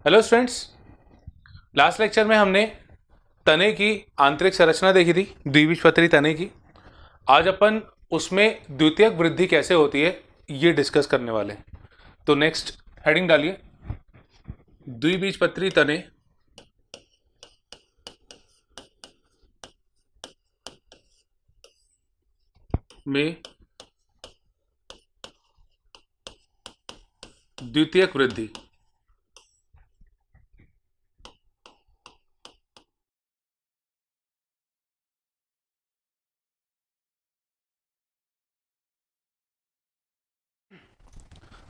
Hello students, last lecture में हमने तने की आंतरिक संरचना देखी थी, द्विबीजपत्री तने की। आज अपन उसमें द्वितीयक वृद्धि कैसे होती है ये डिस्कस करने वाले हैं। तो नेक्स्ट हेडिंग डालिए, द्विबीजपत्री तने में द्वितीयक वृद्धि।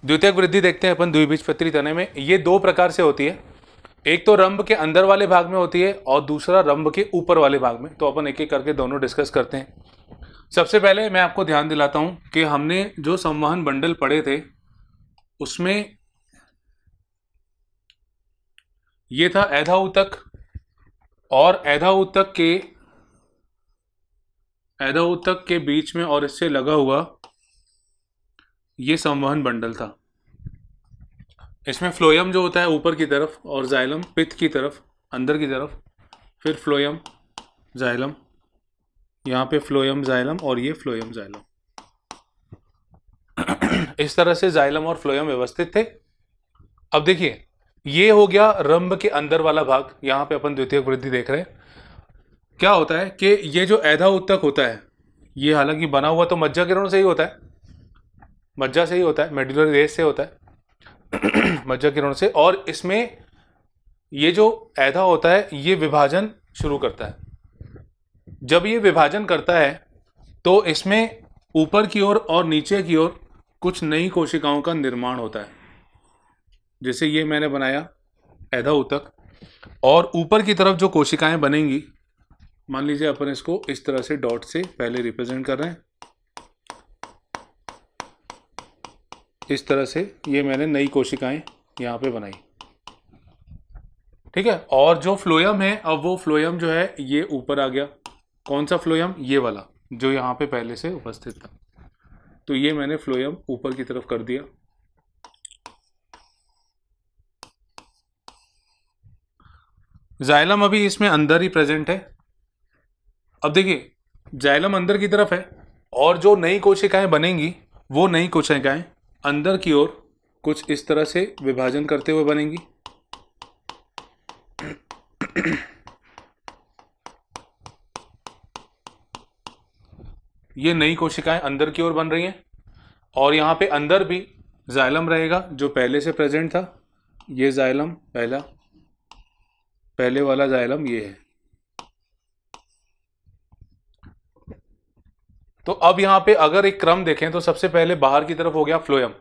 द्वितीयक वृद्धि देखते हैं अपन द्विबीजपत्री तने में। ये दो प्रकार से होती है, एक तो रंभ के अंदर वाले भाग में होती है और दूसरा रंभ के ऊपर वाले भाग में। तो अपन एक एक करके दोनों डिस्कस करते हैं। सबसे पहले मैं आपको ध्यान दिलाता हूं कि हमने जो संवहन बंडल पढ़े थे उसमें ये था ऐधा ऊतक, और ऐधा ऊतक के बीच में और इससे लगा हुआ ये संवहन बंडल था। इसमें फ्लोयम जो होता है ऊपर की तरफ और जाइलम पित्त की तरफ अंदर की तरफ, फिर फ्लोयम जाइलम, यहाँ पे फ्लोयम जाइलम और ये फ्लोयम जाइलम। इस तरह से जाइलम और फ्लोयम व्यवस्थित थे। अब देखिए, ये हो गया रंभ के अंदर वाला भाग। यहाँ पे अपन द्वितीयक वृद्धि देख रहे हैं। क्या होता है कि ये जो ऐधा ऊतक होता है, ये हालांकि बना हुआ तो मज्जा किरणों से ही होता है, मज्जा से ही होता है, मेडुलरी रेस से होता है मज्जा किरणों से। और इसमें ये जो ऐधा होता है ये विभाजन शुरू करता है। जब ये विभाजन करता है तो इसमें ऊपर की ओर और नीचे की ओर कुछ नई कोशिकाओं का निर्माण होता है। जैसे ये मैंने बनाया ऐधा ऊतक, और ऊपर की तरफ जो कोशिकाएं बनेंगी, मान लीजिए अपन इसको इस तरह से डॉट से पहले रिप्रेजेंट कर रहे हैं। इस तरह से ये मैंने नई कोशिकाएं यहाँ पे बनाई, ठीक है। और जो फ्लोयम है, अब वो फ्लोयम जो है ये ऊपर आ गया। कौन सा फ्लोयम? ये वाला जो यहाँ पे पहले से उपस्थित था। तो ये मैंने फ्लोयम ऊपर की तरफ कर दिया। जाइलम अभी इसमें अंदर ही प्रेजेंट है। अब देखिए, जाइलम अंदर की तरफ है और जो नई कोशिकाएं बनेंगी वो नई कोशिकाएं अंदर की ओर कुछ इस तरह से विभाजन करते हुए बनेंगी। ये नई कोशिकाएं अंदर की ओर बन रही हैं, और यहाँ पे अंदर भी जाइलम रहेगा जो पहले से प्रेजेंट था। ये जाइलम पहले वाला जाइलम ये है। तो अब यहाँ पे अगर एक क्रम देखें तो सबसे पहले बाहर की तरफ हो गया फ्लोयम।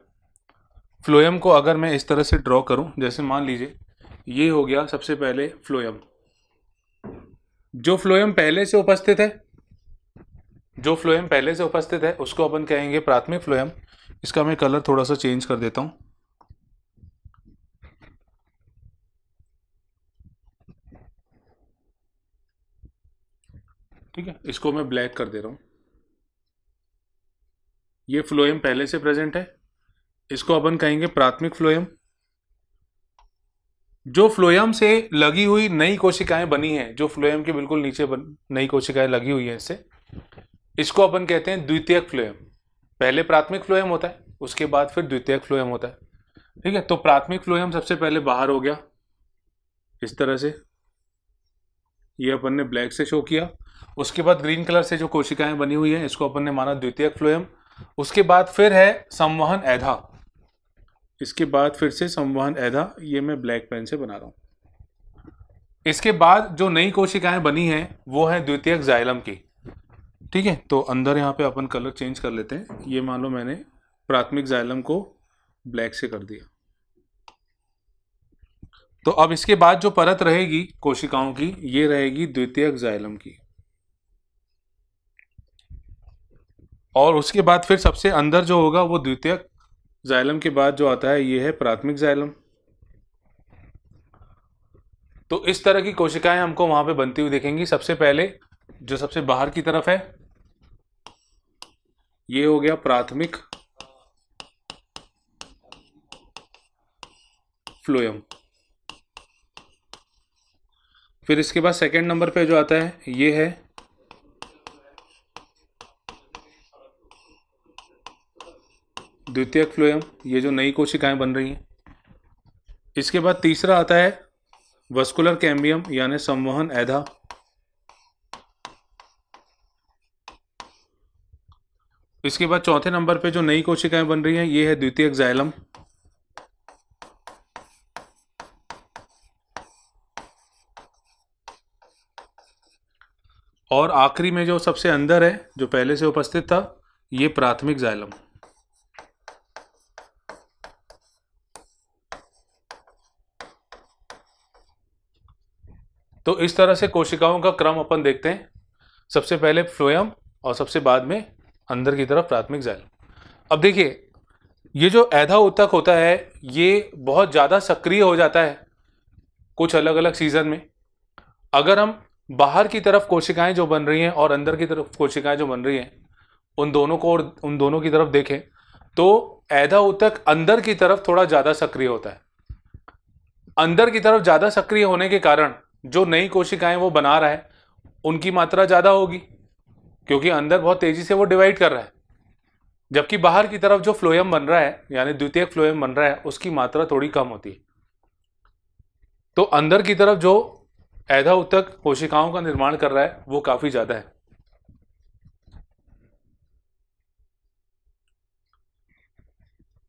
फ्लोयम को अगर मैं इस तरह से ड्रॉ करूं, जैसे मान लीजिए ये हो गया सबसे पहले फ्लोयम। जो फ्लोयम पहले से उपस्थित है, उसको अपन कहेंगे प्राथमिक फ्लोयम। इसका मैं कलर थोड़ा सा चेंज कर देता हूं। ठीक है, इसको मैं ब्लैक कर दे रहा हूं। ये फ्लोयम पहले से प्रेजेंट है, इसको अपन कहेंगे प्राथमिक फ्लोयम। जो फ्लोयम से लगी हुई नई कोशिकाएं बनी हैं, जो फ्लोयम के बिल्कुल नीचे नई कोशिकाएं लगी हुई हैं इससे, इसको अपन कहते हैं द्वितीयक फ्लोयम। पहले प्राथमिक फ्लोयम होता है, उसके बाद फिर द्वितीयक फ्लोयम होता है। ठीक है, तो प्राथमिक फ्लोयम सबसे पहले बाहर हो गया इस तरह से, ये अपन ने ब्लैक से शो किया। उसके बाद ग्रीन कलर से जो कोशिकाएं बनी हुई हैं इसको अपन ने माना द्वितीयक फ्लोयम। उसके बाद फिर है संवहन ऐधा, इसके बाद फिर से संवहन ऐधा, ये मैं ब्लैक पेन से बना रहा हूं। इसके बाद जो नई कोशिकाएं बनी हैं वो है द्वितीयक जाइलम की। ठीक है, तो अंदर यहाँ पे अपन कलर चेंज कर लेते हैं। ये मान लो मैंने प्राथमिक जाइलम को ब्लैक से कर दिया। तो अब इसके बाद जो परत रहेगी कोशिकाओं की, ये रहेगी द्वितीयक जाइलम की। और उसके बाद फिर सबसे अंदर जो होगा वो द्वितीयक जाइलम के बाद जो आता है ये है प्राथमिक जाइलम। तो इस तरह की कोशिकाएं हमको वहां पे बनती हुई दिखेंगी। सबसे पहले जो सबसे बाहर की तरफ है ये हो गया प्राथमिक फ्लोयम। फिर इसके बाद सेकंड नंबर पे जो आता है ये है द्वितीयक फ्लोएम, ये जो नई कोशिकाएं बन रही हैं। इसके बाद तीसरा आता है वस्कुलर कैम्बियम यानी संवहन ऐधा। इसके बाद चौथे नंबर पे जो नई कोशिकाएं बन रही हैं ये है द्वितीयक जाइलम। और आखिरी में जो सबसे अंदर है जो पहले से उपस्थित था ये प्राथमिक जाइलम। तो इस तरह से कोशिकाओं का क्रम अपन देखते हैं, सबसे पहले फ्लोएम और सबसे बाद में अंदर की तरफ प्राथमिक जाइलम। अब देखिए ये जो ऐधा ऊतक होता है ये बहुत ज़्यादा सक्रिय हो जाता है कुछ अलग अलग सीजन में। अगर हम बाहर की तरफ कोशिकाएं जो बन रही हैं और अंदर की तरफ कोशिकाएं जो बन रही हैं उन दोनों को और उन दोनों की तरफ देखें तो ऐधा ऊतक अंदर की तरफ थोड़ा ज़्यादा सक्रिय होता है। अंदर की तरफ ज़्यादा सक्रिय होने के कारण जो नई कोशिकाएं वो बना रहा है उनकी मात्रा ज़्यादा होगी क्योंकि अंदर बहुत तेज़ी से वो डिवाइड कर रहा है, जबकि बाहर की तरफ जो फ्लोएम बन रहा है यानी द्वितीयक फ्लोएम बन रहा है उसकी मात्रा थोड़ी कम होती है। तो अंदर की तरफ जो ऐधा ऊतक कोशिकाओं का निर्माण कर रहा है वो काफी ज्यादा है।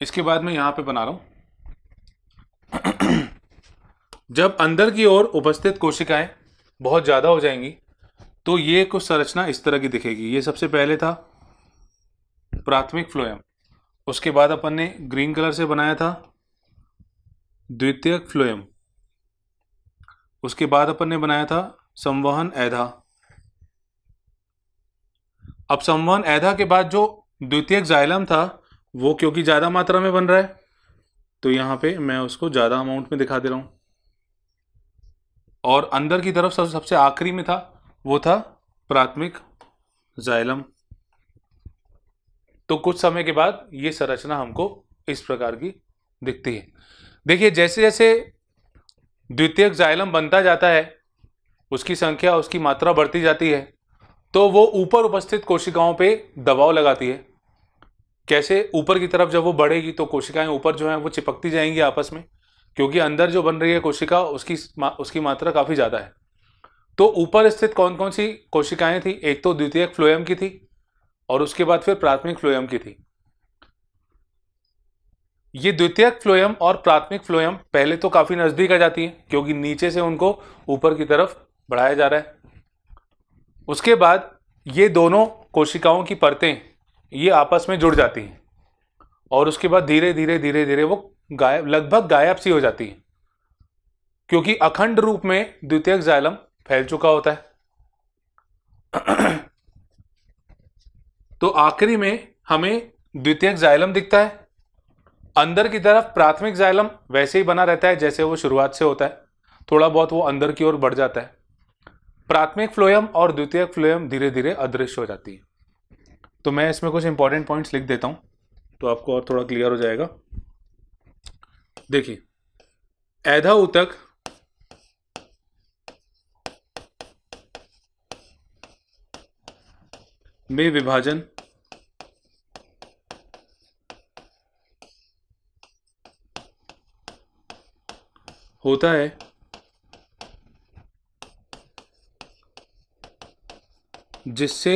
इसके बाद मैं यहां पे बना रहा हूं जब अंदर की ओर उपस्थित कोशिकाएं बहुत ज्यादा हो जाएंगी तो ये कुछ संरचना इस तरह की दिखेगी। ये सबसे पहले था प्राथमिक फ्लोएम, उसके बाद अपन ने ग्रीन कलर से बनाया था द्वितीयक फ्लोएम, उसके बाद अपन ने बनाया था संवहन ऐधा। अब संवहन ऐधा के बाद जो द्वितीयक जाइलम था वो क्योंकि ज़्यादा मात्रा में बन रहा है तो यहाँ पे मैं उसको ज़्यादा अमाउंट में दिखा दे रहा हूँ। और अंदर की तरफ सबसे आखिरी में था वो था प्राथमिक जाइलम। तो कुछ समय के बाद ये संरचना हमको इस प्रकार की दिखती है। देखिए जैसे जैसे द्वितीयक जाइलम बनता जाता है उसकी संख्या उसकी मात्रा बढ़ती जाती है तो वो ऊपर उपस्थित कोशिकाओं पे दबाव लगाती है। कैसे? ऊपर की तरफ जब वो बढ़ेगी तो कोशिकाएं ऊपर जो हैं वो चिपकती जाएंगी आपस में क्योंकि अंदर जो बन रही है कोशिका उसकी मात्रा काफ़ी ज़्यादा है। तो ऊपर स्थित कौन कौन सी कोशिकाएं थी? एक तो द्वितीयक फ्लोएम की थी और उसके बाद फिर प्राथमिक फ्लोएम की थी। ये द्वितीयक फ्लोएम और प्राथमिक फ्लोएम पहले तो काफ़ी नज़दीक आ जाती हैं क्योंकि नीचे से उनको ऊपर की तरफ बढ़ाया जा रहा है। उसके बाद ये दोनों कोशिकाओं की परतें ये आपस में जुड़ जाती हैं और उसके बाद धीरे धीरे धीरे धीरे वो लगभग गायब सी हो जाती हैं क्योंकि अखंड रूप में द्वितीयक जाइलम फैल चुका होता है। तो आखिरी में हमें द्वितीयक जाइलम दिखता है। अंदर की तरफ प्राथमिक जाइलम वैसे ही बना रहता है जैसे वो शुरुआत से होता है, थोड़ा बहुत वो अंदर की ओर बढ़ जाता है। प्राथमिक फ्लोएम और द्वितीयक फ्लोएम धीरे धीरे अदृश्य हो जाती है। तो मैं इसमें कुछ इंपॉर्टेंट पॉइंट्स लिख देता हूं तो आपको और थोड़ा क्लियर हो जाएगा। देखिए ऐधा ऊतक में विभाजन होता है जिससे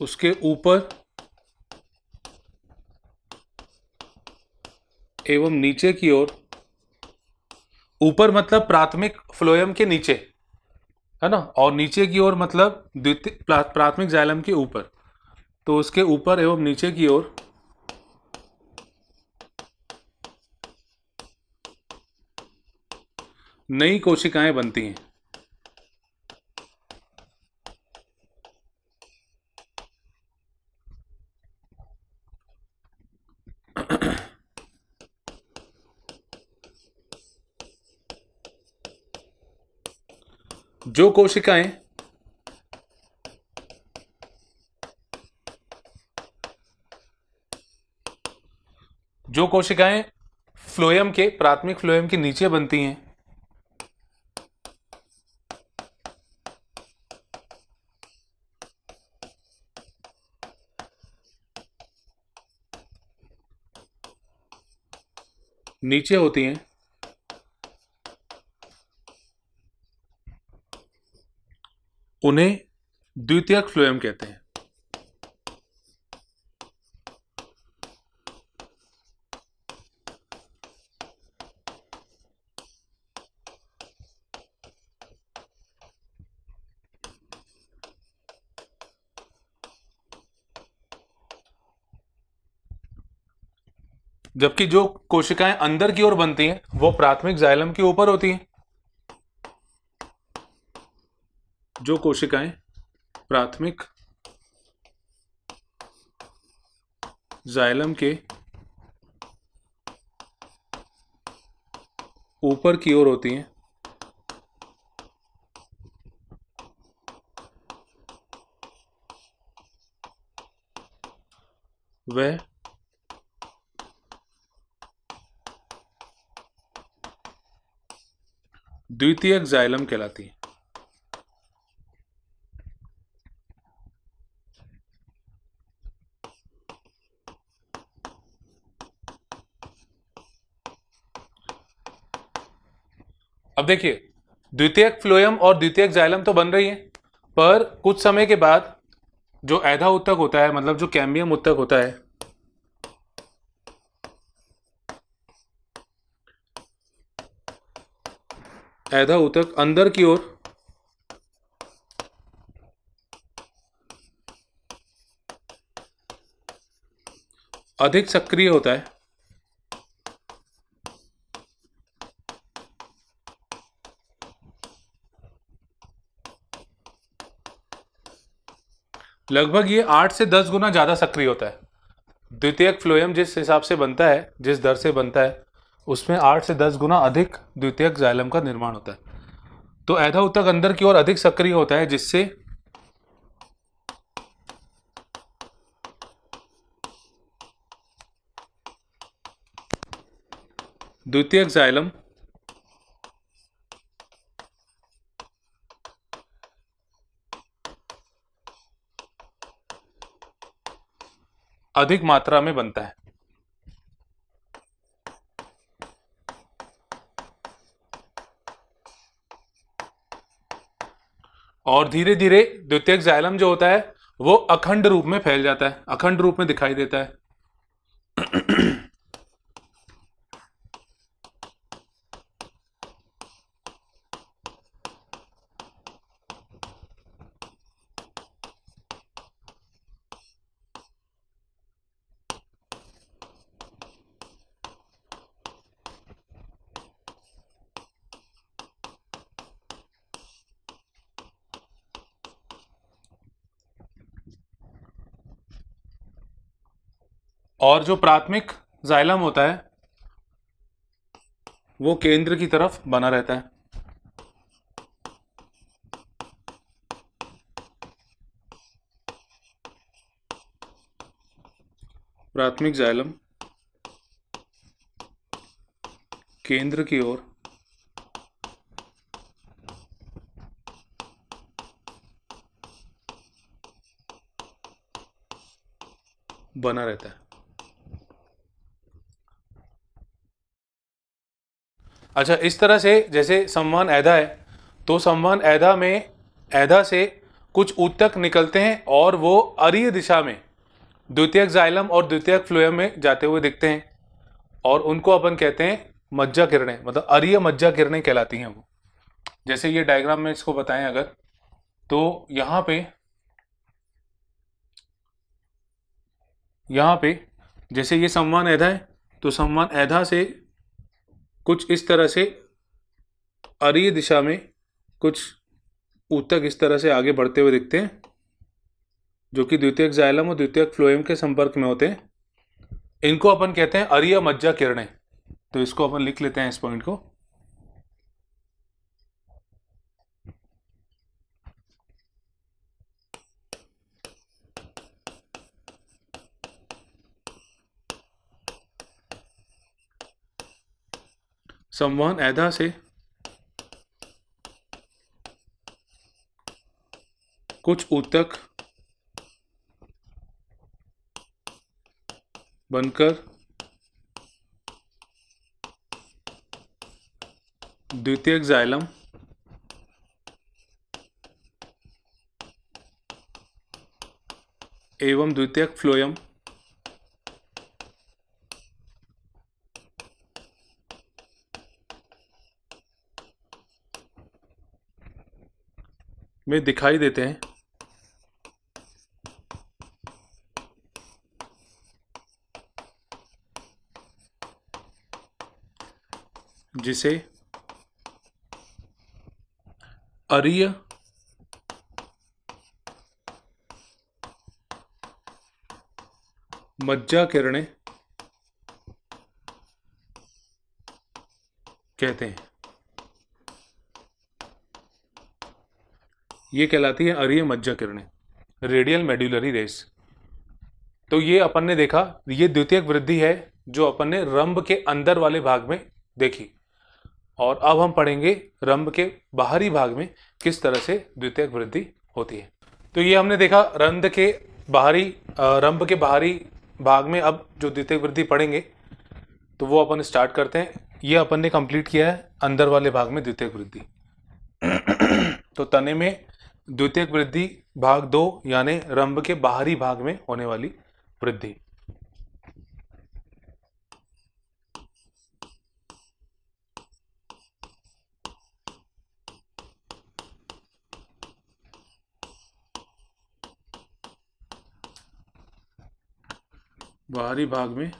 उसके ऊपर एवं नीचे की ओर, ऊपर मतलब प्राथमिक फ्लोएम के नीचे है ना, और नीचे की ओर मतलब द्वितीय प्राथमिक जाइलम के ऊपर, तो उसके ऊपर एवं नीचे की ओर नई कोशिकाएं बनती हैं। जो कोशिकाएं फ्लोएम के, प्राथमिक फ्लोएम के नीचे बनती हैं। नीचे होती हैं, उन्हें द्वितीयक फ्लोएम कहते हैं। जबकि जो कोशिकाएं अंदर की ओर बनती हैं वो प्राथमिक जाइलम के ऊपर होती हैं। जो कोशिकाएं प्राथमिक जाइलम के ऊपर की ओर होती हैं वह द्वितीयक जाइलम कहलाती है। अब देखिए, द्वितीयक फ्लोएम और द्वितीयक जाइलम तो बन रही है, पर कुछ समय के बाद जो ऐधा ऊतक होता है, मतलब जो कैम्बियम ऊतक होता है, ऐधा ऊतक अंदर की ओर अधिक सक्रिय होता है। लगभग ये 8 से 10 गुना ज्यादा सक्रिय होता है। द्वितीयक फ्लोएम जिस हिसाब से बनता है, जिस दर से बनता है, उसमें 8 से 10 गुना अधिक द्वितीयक जाइलम का निर्माण होता है। तो ऐधा ऊतक अंदर की ओर अधिक सक्रिय होता है, जिससे द्वितीयक जाइलम अधिक मात्रा में बनता है। और धीरे धीरे द्वितीयक जाइलम जो होता है वो अखंड रूप में फैल जाता है, अखंड रूप में दिखाई देता है। और जो प्राथमिक जाइलम होता है वो केंद्र की तरफ बना रहता है। प्राथमिक जाइलम केंद्र की ओर बना रहता है। अच्छा, इस तरह से जैसे संवहन ऐधा है, तो संवहन ऐधा में ऐधा से कुछ ऊतक निकलते हैं और वो अरीय दिशा में द्वितीयक जाइलम और द्वितीयक फ्लोएम में जाते हुए दिखते हैं, और उनको अपन कहते हैं मज्जा किरणें, मतलब अरीय मज्जा किरणें कहलाती हैं वो। जैसे ये डायग्राम में इसको बताएं अगर, तो यहाँ पे जैसे ये संवहन ऐधा है, तो संवहन ऐधा से कुछ इस तरह से अरीय दिशा में कुछ ऊतक इस तरह से आगे बढ़ते हुए दिखते हैं, जो कि द्वितीयक जाइलम और द्वितीयक फ्लोएम के संपर्क में होते हैं। इनको अपन कहते हैं अरीय मज्जा किरणें। तो इसको अपन लिख लेते हैं, इस पॉइंट को। संवहन ऐधा से कुछ ऊतक बनकर द्वितीयक जाइलम एवं द्वितीयक फ्लोएम में दिखाई देते हैं, जिसे अरीय मज्जा किरणें कहते हैं। ये कहलाती है अरीय मज्जा किरणें, रेडियल मेड्यूलरी रेस। तो ये अपन ने देखा, ये द्वितीयक वृद्धि है जो अपन ने रंभ के अंदर वाले भाग में देखी। और अब हम पढ़ेंगे रंभ के बाहरी भाग में किस तरह से द्वितीयक वृद्धि होती है। तो ये हमने देखा रंभ के बाहरी भाग में अब जो द्वितीयक वृद्धि पढ़ेंगे तो वो अपन स्टार्ट करते हैं। ये अपन ने कंप्लीट किया है अंदर वाले भाग में द्वितीयक वृद्धि। तो तने में द्वितीयक वृद्धि भाग 2 यानी रंभ के बाहरी भाग में होने वाली वृद्धि। बाहरी भाग में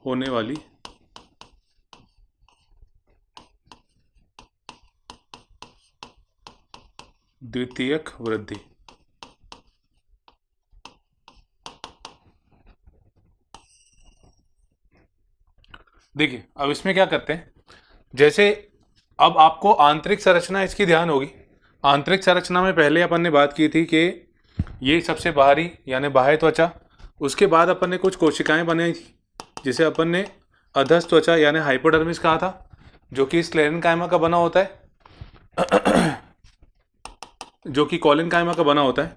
होने वाली द्वितीयक वृद्धि। देखिए अब इसमें क्या करते हैं, जैसे अब आपको आंतरिक संरचना इसकी ध्यान होगी। आंतरिक संरचना में पहले अपन ने बात की थी कि ये सबसे बाहरी यानी बाह्य त्वचा, उसके बाद अपन ने कुछ कोशिकाएं बनाई थी जिसे अपन ने अधस त्वचा यानी हाइपोडर्मिस कहा था, जो कि स्क्लेरन कायमा का बना होता है, जो कि कॉलिन कायमा का बना होता है।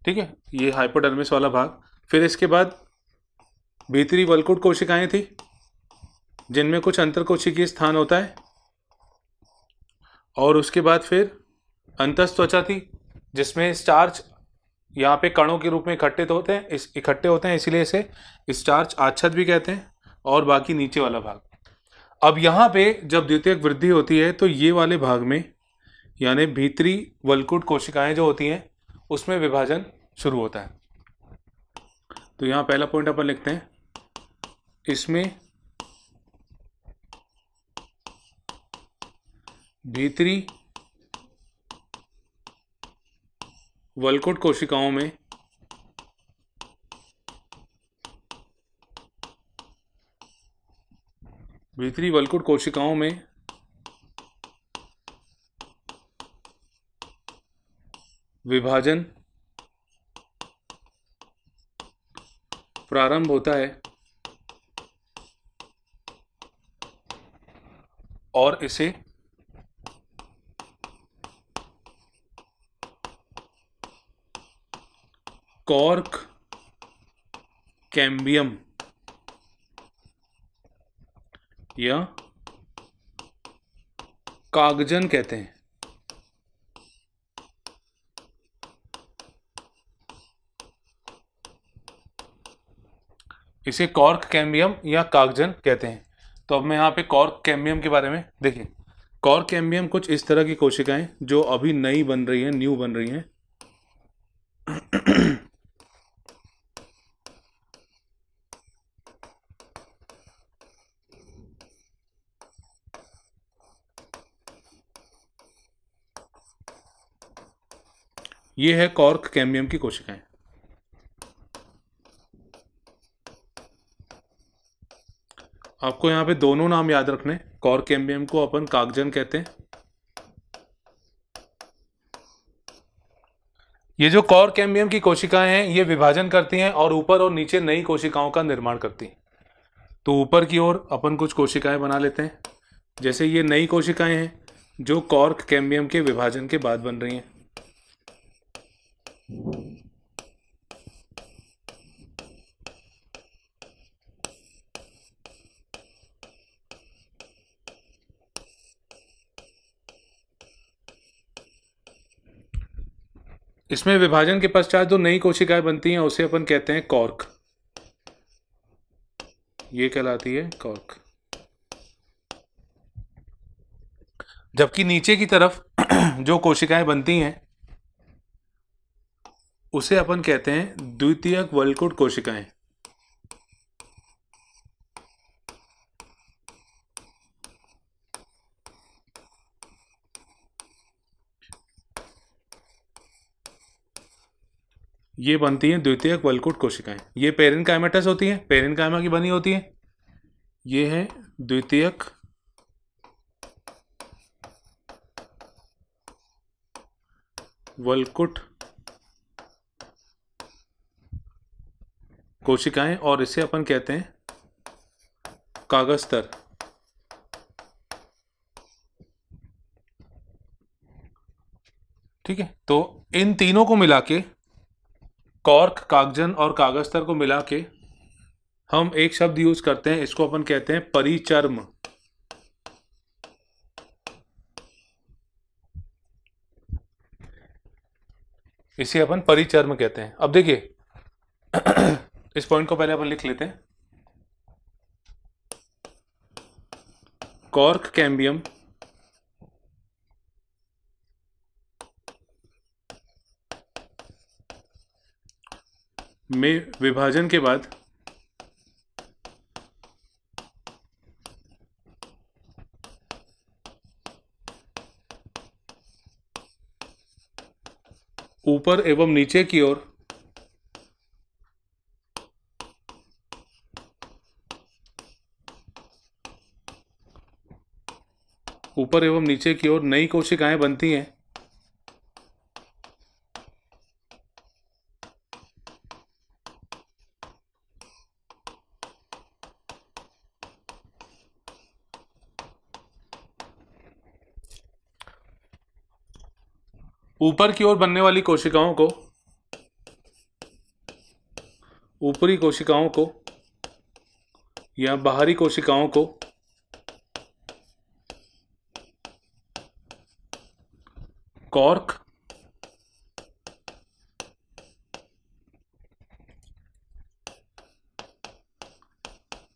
ठीक है, ये हाइपोडर्मिस वाला भाग। फिर इसके बाद भीतरी वल्कुट कोशिकाएं थी जिनमें कुछ अंतरकोशिकीय स्थान होता है, और उसके बाद फिर अंतस त्वचा थी जिसमें स्टार्च यहाँ पे कणों के रूप में इकट्ठे होते हैं, इसीलिए इसे स्टार्च आच्छद भी कहते हैं। और बाकी नीचे वाला भाग। अब यहाँ पे जब द्वितीयक वृद्धि होती है तो ये वाले भाग में यानी भीतरी वल्कुट कोशिकाएं जो होती हैं उसमें विभाजन शुरू होता है। तो यहाँ पहला पॉइंट अपन लिखते हैं, इसमें भीतरी वल्कुट कोशिकाओं में विभाजन प्रारंभ होता है और इसे कॉर्क कैम्बियम या कागजन कहते हैं। इसे कॉर्क कैम्बियम या कागजन कहते हैं। तो अब मैं यहाँ पे कॉर्क कैम्बियम के बारे में देखिए। कॉर्क कैम्बियम कुछ इस तरह की कोशिकाएं जो अभी नई बन रही हैं, न्यू बन रही हैं। ये है कॉर्क कैम्बियम की कोशिकाएं। आपको यहाँ पे दोनों नाम याद रखने, कॉर्क कैम्बियम को अपन कागजन कहते हैं। ये जो कॉर्क कैम्बियम की कोशिकाएं हैं ये विभाजन करती हैं और ऊपर और नीचे नई कोशिकाओं का निर्माण करती हैं। तो ऊपर की ओर अपन कुछ कोशिकाएं बना लेते हैं। जैसे ये नई कोशिकाएं हैं जो कॉर्क कैम्बियम के विभाजन के बाद बन रही हैं। इसमें विभाजन के पश्चात जो नई कोशिकाएं बनती हैं उसे अपन कहते हैं कॉर्क। ये कहलाती है कॉर्क। जबकि नीचे की तरफ जो कोशिकाएं बनती हैं उसे अपन कहते हैं द्वितीयक वल्कुट कोशिकाएं। ये बनती हैं द्वितीयक वल्कुट कोशिकाएं। ये पेरेनकाइमेटस होती हैं, पेरेनकाइमा की बनी होती हैं। ये है द्वितीयक वल्कुट कोशिकाएं और इसे अपन कहते हैं कागस्तर। ठीक है, तो इन तीनों को मिला के, कॉर्क, कागजन और कागस्तर को मिला के हम एक शब्द यूज करते हैं, इसको अपन कहते हैं परिचर्म। इसे अपन परिचर्म कहते हैं। अब देखिए इस पॉइंट को पहले अपन लिख लेते हैं। कॉर्क कैम्बियम में विभाजन के बाद ऊपर एवं नीचे की ओर नई कोशिकाएं बनती हैं। ऊपर की ओर बनने वाली कोशिकाओं को, ऊपरी कोशिकाओं को या बाहरी कोशिकाओं को कॉर्क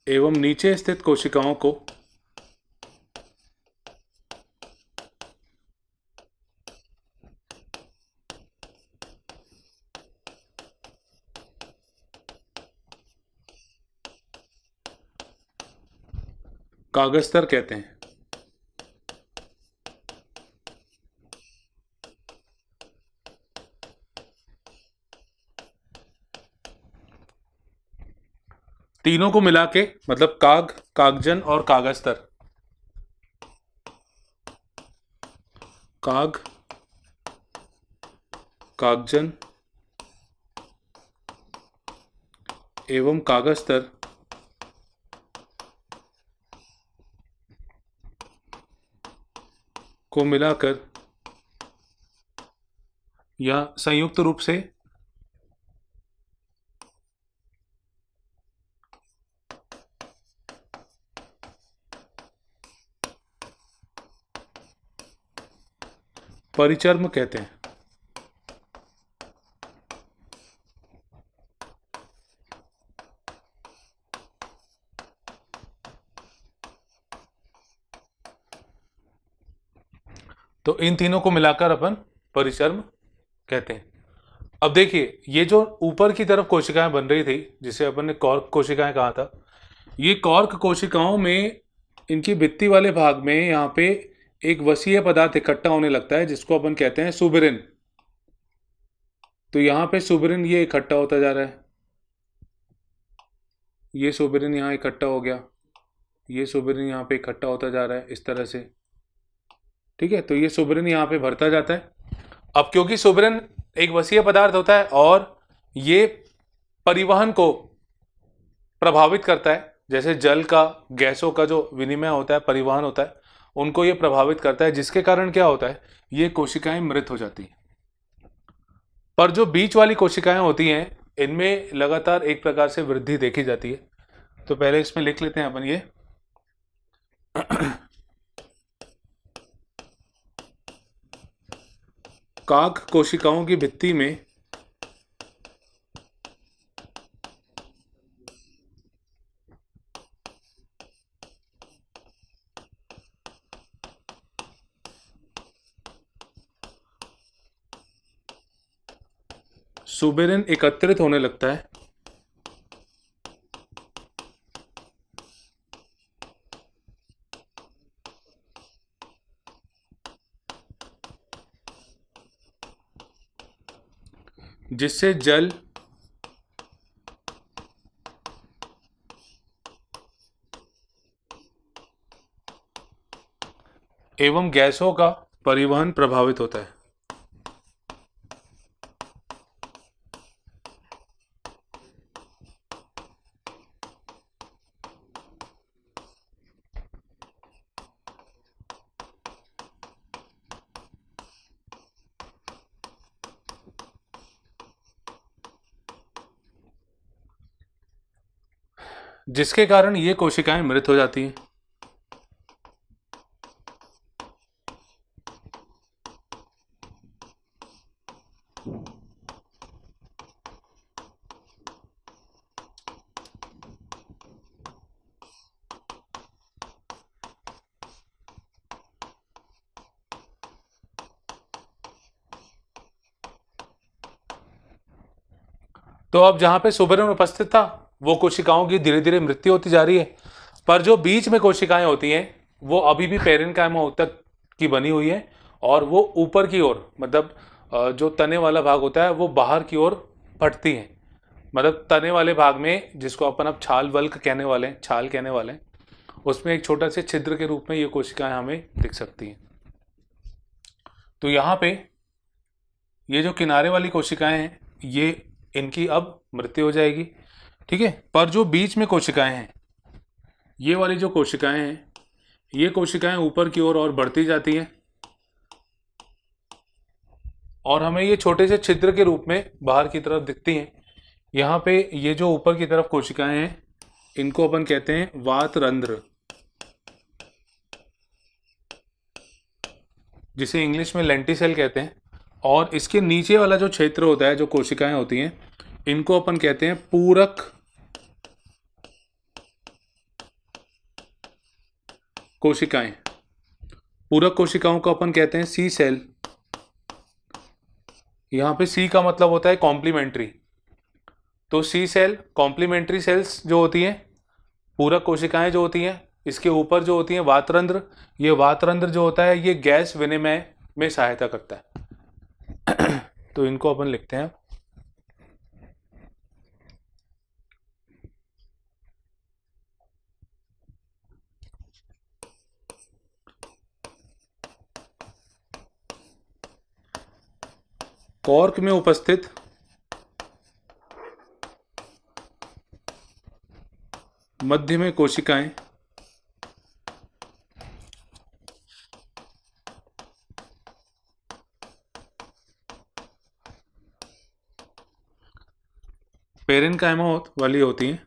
एवं नीचे स्थित कोशिकाओं को कागस्तर कहते हैं। तीनों को मिला के मतलब काग, कागजन और कागस्तर। काग, कागजन एवं कागस्तर को मिलाकर या संयुक्त रूप से परिचर्म कहते हैं। तो इन तीनों को मिलाकर अपन परिचर्म कहते हैं। अब देखिए, ये जो ऊपर की तरफ कोशिकाएं बन रही थी जिसे अपन ने कॉर्क कोशिकाएं कहा था, ये कॉर्क कोशिकाओं में इनकी भित्ति वाले भाग में यहाँ पे एक वसीय पदार्थ इकट्ठा होने लगता है जिसको अपन कहते हैं सुबेरिन। तो यहाँ पे सुबेरिन ये इकट्ठा होता जा रहा है, ये सुबेरिन यहाँ इकट्ठा हो गया, ये सुबेरिन यहाँ पे इकट्ठा होता जा रहा है इस तरह से। ठीक है, तो ये सुबेरिन यहाँ पे भरता जाता है। अब क्योंकि सुबेरिन एक वसीय पदार्थ होता है और ये परिवहन को प्रभावित करता है, जैसे जल का, गैसों का जो विनिमय होता है, परिवहन होता है, उनको ये प्रभावित करता है, जिसके कारण क्या होता है, ये कोशिकाएं मृत हो जाती हैं। पर जो बीच वाली कोशिकाएं होती हैं, इनमें लगातार एक प्रकार से वृद्धि देखी जाती है। तो पहले इसमें लिख लेते हैं अपन ये काक कोशिकाओं की भित्ति में सुबेरिन एकत्रित होने लगता है, जिससे जल एवं गैसों का परिवहन प्रभावित होता है। जिसके कारण ये कोशिकाएं मृत हो जाती हैं। तो अब जहां पे सुबेरिन उपस्थित था, वो कोशिकाओं की धीरे धीरे मृत्यु होती जा रही है। पर जो बीच में कोशिकाएं होती हैं, वो अभी भी पेरेन्काइमा ऊतक की बनी हुई है, और वो ऊपर की ओर, मतलब जो तने वाला भाग होता है वो बाहर की ओर फटती हैं। मतलब तने वाले भाग में, जिसको अपन अब छाल वल्क कहने वाले हैं, छाल कहने वाले हैं, उसमें एक छोटा से छिद्र के रूप में ये कोशिकाएं हमें दिख सकती हैं। तो यहाँ पे ये जो किनारे वाली कोशिकाएं हैं, ये इनकी अब मृत्यु हो जाएगी, ठीक है। पर जो बीच में कोशिकाएं हैं, ये वाली जो कोशिकाएं हैं, ये कोशिकाएं ऊपर की ओर और बढ़ती जाती हैं, और हमें ये छोटे से छिद्र के रूप में बाहर की तरफ दिखती हैं। यहाँ पे ये जो ऊपर की तरफ कोशिकाएं हैं, इनको अपन कहते हैं वातरंध्र, जिसे इंग्लिश में लेंटिसेल कहते हैं। और इसके नीचे वाला जो क्षेत्र होता है, जो कोशिकाएं होती हैं, इनको अपन कहते हैं पूरक कोशिकाएं। पूरक कोशिकाओं को अपन कहते हैं सी सेल। यहाँ पे सी का मतलब होता है कॉम्प्लीमेंट्री। तो सी सेल, कॉम्प्लीमेंट्री सेल्स जो होती हैं, पूरक कोशिकाएं जो होती हैं, इसके ऊपर जो होती हैं वातरंध्र, ये वातरंध्र जो होता है ये गैस विनिमय में सहायता करता है। तो इनको अपन लिखते हैं कॉर्क में उपस्थित मध्य में कोशिकाएं पेरेन्काइमा वाली होती हैं,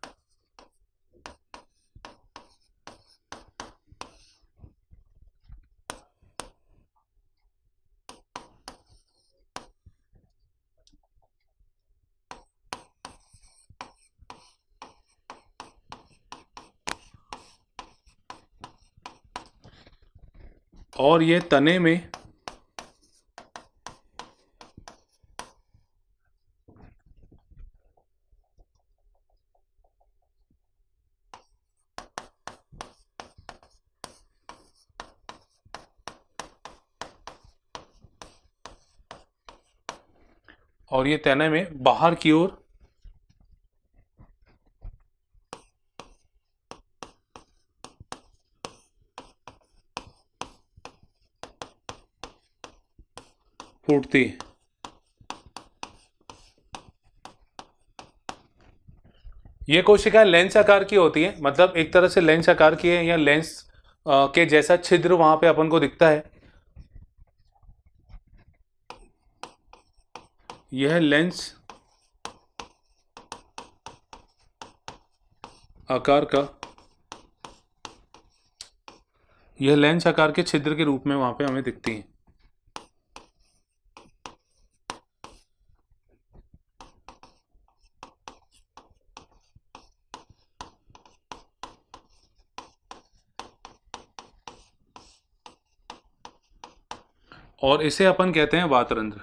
और ये तने में बाहर की ओर फूटती है। ये कोशिकाएं लेंस आकार की होती हैं, मतलब एक तरह से लेंस आकार की है या लेंस के जैसा छिद्र वहां पे अपन को दिखता है। यह लेंस आकार का, यह लेंस आकार के छिद्र के रूप में वहां पे हमें दिखती है। और इसे अपन कहते हैं वातरंध्र।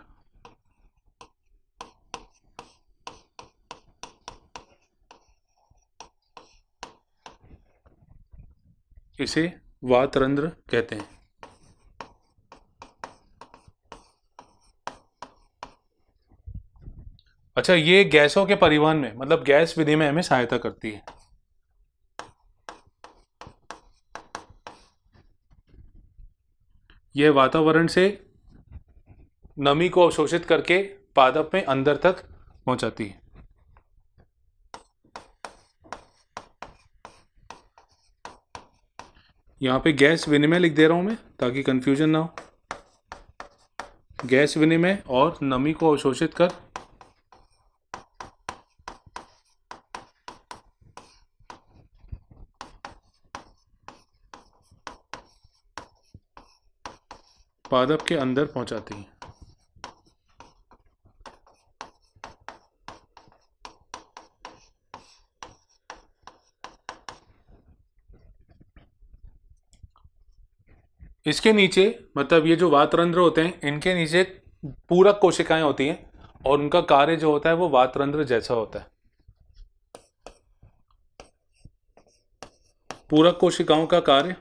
इसे वातरंध्र कहते हैं। अच्छा, ये गैसों के परिवहन में, मतलब गैस विनिमय में सहायता करती है। यह वातावरण से नमी को अवशोषित करके पादप में अंदर तक पहुंचाती है। यहां पे गैस विनिमय लिख दे रहा हूं मैं ताकि कंफ्यूजन ना हो। गैस विनिमय और नमी को अवशोषित कर पादप के अंदर पहुंचाती है। इसके नीचे, मतलब ये जो वातरंध्र होते हैं, इनके नीचे पूरक कोशिकाएं होती हैं और उनका कार्य जो होता है वो वातरंध्र जैसा होता है। पूरक कोशिकाओं का कार्य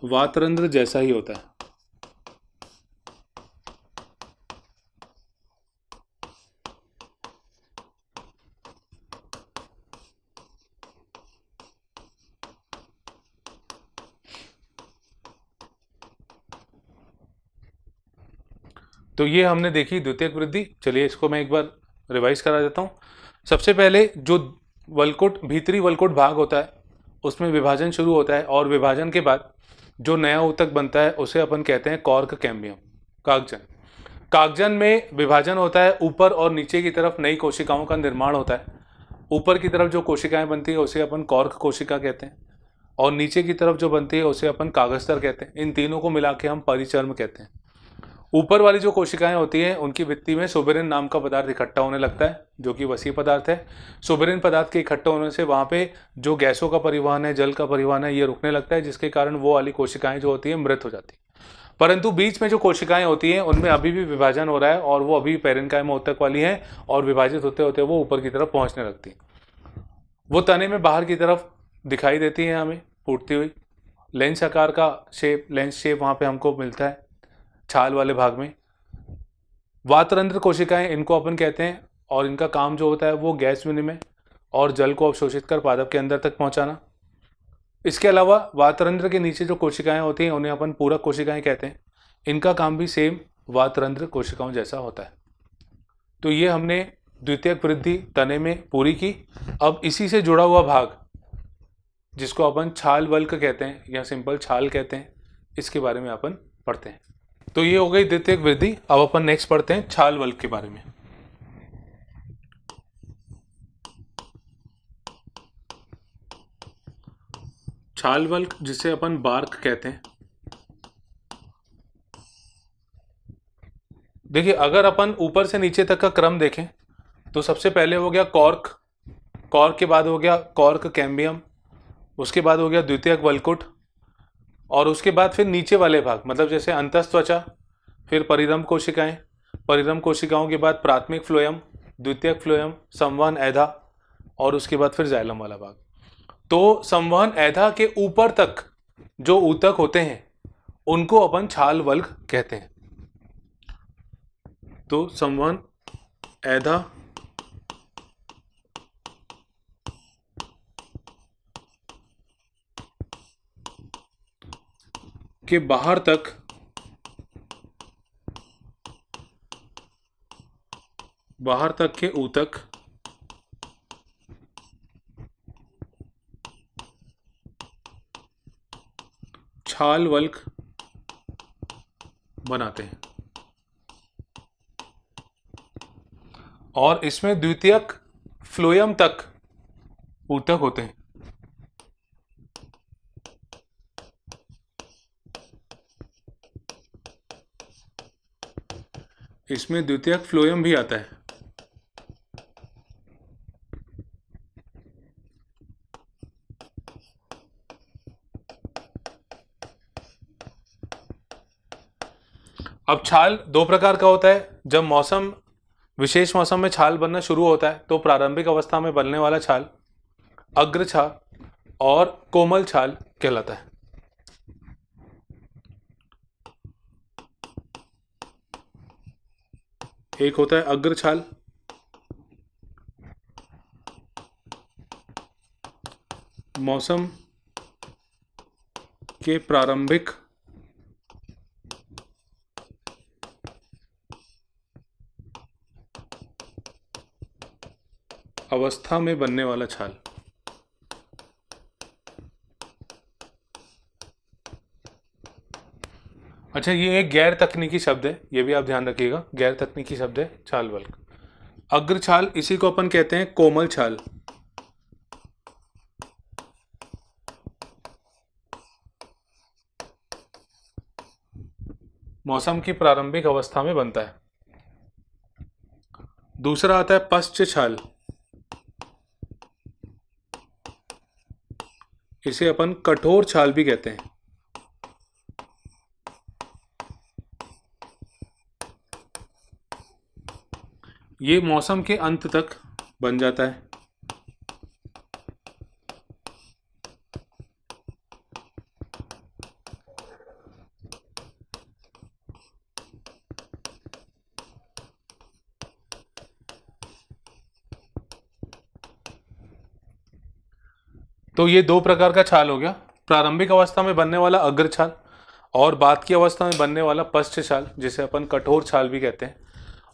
वातरंध्र जैसा ही होता है। तो ये हमने देखी द्वितीयक वृद्धि। चलिए इसको मैं एक बार रिवाइज करा देता हूँ। सबसे पहले जो वल्कुट, भीतरी वल्कुट भाग होता है, उसमें विभाजन शुरू होता है और विभाजन के बाद जो नया ऊतक बनता है उसे अपन कहते हैं कॉर्क कैम्बियम, कागजन। कागजन में विभाजन होता है, ऊपर और नीचे की तरफ नई कोशिकाओं का निर्माण होता है। ऊपर की तरफ जो कोशिकाएं बनती है उसे अपन कॉर्क कोशिका कहते हैं और नीचे की तरफ जो बनती है उसे अपन कागजस्तर कहते हैं। इन तीनों को मिला के हम परिचर्म कहते हैं। ऊपर वाली जो कोशिकाएं होती हैं उनकी भित्ति में सुबेरिन नाम का पदार्थ इकट्ठा होने लगता है, जो कि वसीय पदार्थ है। सुबेरिन पदार्थ के इकट्ठा होने से वहां पे जो गैसों का परिवहन है, जल का परिवहन है, ये रुकने लगता है, जिसके कारण वो वाली कोशिकाएं जो होती हैं मृत हो जाती है। परंतु बीच में जो कोशिकाएं होती हैं उनमें अभी भी विभाजन हो रहा है और वो अभी पैरेन्काइमा ऊतक वाली हैं और विभाजित होते होते वो ऊपर की तरफ पहुंचने लगती हैं। वो तने में बाहर की तरफ दिखाई देती है हमें फूटती हुई। लेंस आकार का शेप, लेंस शेप वहां पे हमको मिलता है छाल वाले भाग में। वातरंध्र कोशिकाएं इनको अपन कहते हैं और इनका काम जो होता है वो गैस विनिमय और जल को अवशोषित कर पादप के अंदर तक पहुंचाना। इसके अलावा वातरंध्र के नीचे जो कोशिकाएं होती हैं उन्हें अपन पूरक कोशिकाएं कहते हैं। इनका काम भी सेम वातरंध्र कोशिकाओं जैसा होता है। तो ये हमने द्वितीयक वृद्धि तने में पूरी की। अब इसी से जुड़ा हुआ भाग जिसको अपन छाल वल्क कहते हैं या सिंपल छाल कहते हैं, इसके बारे में अपन पढ़ते हैं। तो ये हो गई द्वितीयक वृद्धि। अब अपन नेक्स्ट पढ़ते हैं छाल वल्क के बारे में। छाल वल्क जिसे अपन बार्क कहते हैं। देखिए, अगर अपन ऊपर से नीचे तक का क्रम देखें तो सबसे पहले हो गया कॉर्क, कॉर्क के बाद हो गया कॉर्क कैम्बियम, उसके बाद हो गया द्वितीयक वल्कुट और उसके बाद फिर नीचे वाले भाग, मतलब जैसे अंतस्त्वचा, फिर परिरम कोशिकाएं, परिरम कोशिकाओं के बाद प्राथमिक फ्लोएम, द्वितीयक फ्लोएम, संवहन ऐधा और उसके बाद फिर जाइलम वाला भाग। तो संवहन ऐधा के ऊपर तक जो ऊतक होते हैं उनको अपन छाल वल्क कहते हैं। तो संवहन ऐधा के बाहर तक बाहर तक के ऊतक छाल वल्क बनाते हैं और इसमें द्वितीयक फ्लोएम तक ऊतक होते हैं। इसमें द्वितीयक फ्लोएम भी आता है। अब छाल दो प्रकार का होता है। जब मौसम विशेष मौसम में छाल बनना शुरू होता है तो प्रारंभिक अवस्था में बनने वाला छाल अग्र छाल और कोमल छाल कहलाता है। एक होता है अग्र छाल, मौसम के प्रारंभिक अवस्था में बनने वाला छाल। अच्छा, ये एक गैर तकनीकी शब्द है, ये भी आप ध्यान रखिएगा, गैर तकनीकी शब्द है छाल वल्क। अग्र छाल, इसी को अपन कहते हैं कोमल छाल। मौसम की प्रारंभिक अवस्था में बनता है। दूसरा आता है पश्च छाल, इसे अपन कठोर छाल भी कहते हैं। ये मौसम के अंत तक बन जाता है। तो ये दो प्रकार का छाल हो गया, प्रारंभिक अवस्था में बनने वाला अग्र छाल और बाद की अवस्था में बनने वाला पश्च छाल, जिसे अपन कठोर छाल भी कहते हैं।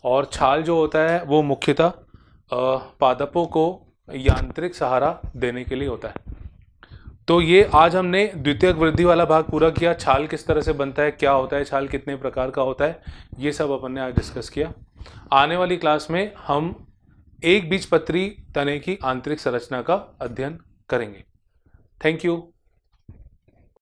और छाल जो होता है वो मुख्यतः पादपों को यांत्रिक सहारा देने के लिए होता है। तो ये आज हमने द्वितीयक वृद्धि वाला भाग पूरा किया। छाल किस तरह से बनता है, क्या होता है छाल, कितने प्रकार का होता है, ये सब अपन ने आज डिस्कस किया। आने वाली क्लास में हम एक बीजपत्री तने की आंतरिक संरचना का अध्ययन करेंगे। Thank you.